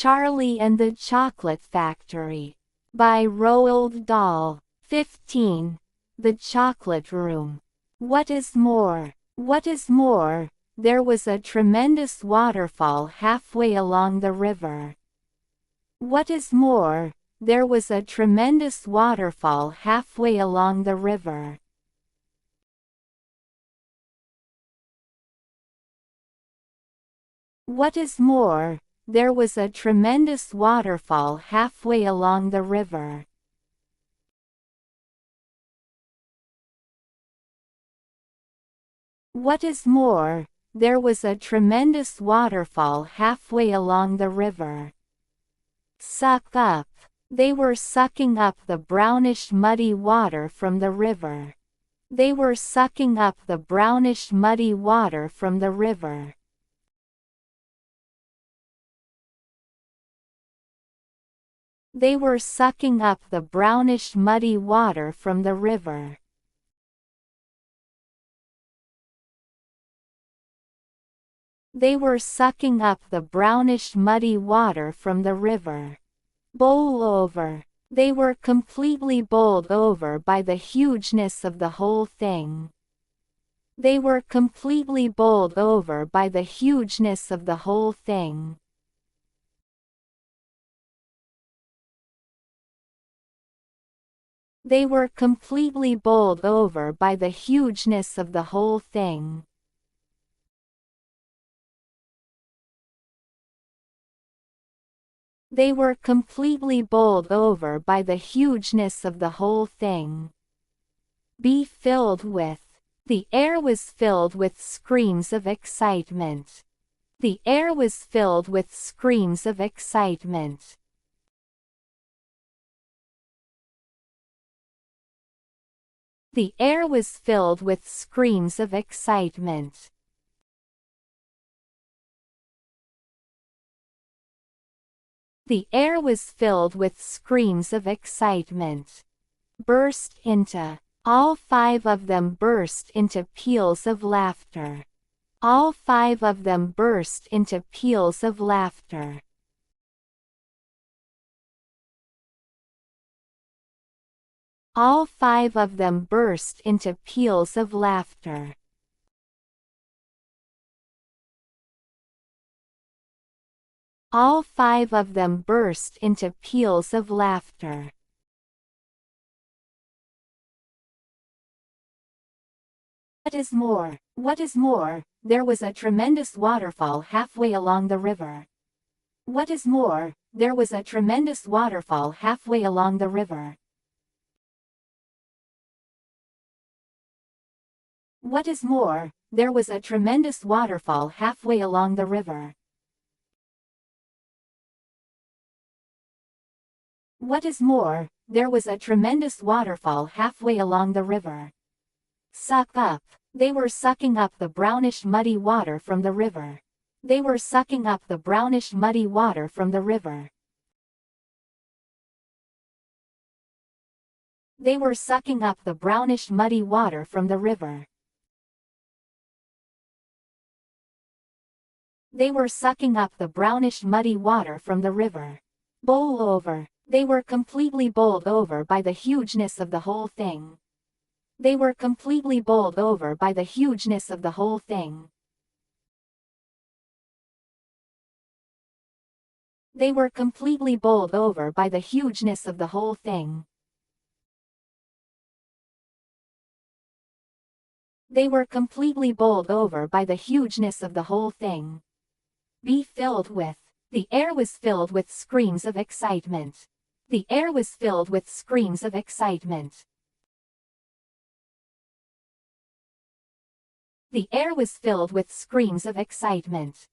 Charlie and the Chocolate Factory by Roald Dahl. 15. The Chocolate Room. What is more, there was a tremendous waterfall halfway along the river. What is more, there was a tremendous waterfall halfway along the river. What is more, there was a tremendous waterfall halfway along the river. What is more, there was a tremendous waterfall halfway along the river. Suck up. They were sucking up the brownish muddy water from the river. They were sucking up the brownish muddy water from the river. They were sucking up the brownish muddy water from the river. They were sucking up the brownish muddy water from the river. Bowl over. They were completely bowled over by the hugeness of the whole thing. They were completely bowled over by the hugeness of the whole thing. They were completely bowled over by the hugeness of the whole thing. They were completely bowled over by the hugeness of the whole thing. Be filled with. The air was filled with screams of excitement. The air was filled with screams of excitement. The air was filled with screams of excitement. The air was filled with screams of excitement. Burst into. All five of them burst into peals of laughter. All five of them burst into peals of laughter. All five of them burst into peals of laughter. All five of them burst into peals of laughter. What is more, there was a tremendous waterfall halfway along the river. What is more, there was a tremendous waterfall halfway along the river. What is more, there was a tremendous waterfall halfway along the river. What is more, there was a tremendous waterfall halfway along the river. Suck up. They were sucking up the brownish muddy water from the river. They were sucking up the brownish muddy water from the river. They were sucking up the brownish muddy water from the river. They were sucking up the brownish muddy water from the river. Bowl over. They were completely bowled over by the hugeness of the whole thing. They were completely bowled over by the hugeness of the whole thing. They were completely bowled over by the hugeness of the whole thing. They were completely bowled over by the hugeness of the whole thing. Be filled with. The air was filled with screams of excitement. The air was filled with screams of excitement. The air was filled with screams of excitement.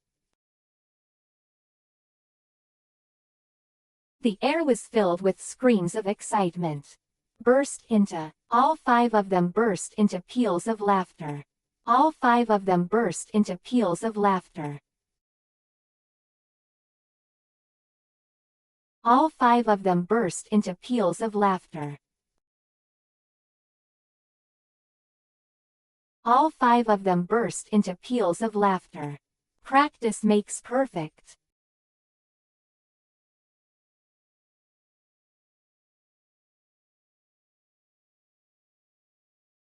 The air was filled with screams of excitement. Burst into. All five of them burst into peals of laughter. All five of them burst into peals of laughter. All five of them burst into peals of laughter. All five of them burst into peals of laughter. Practice makes perfect.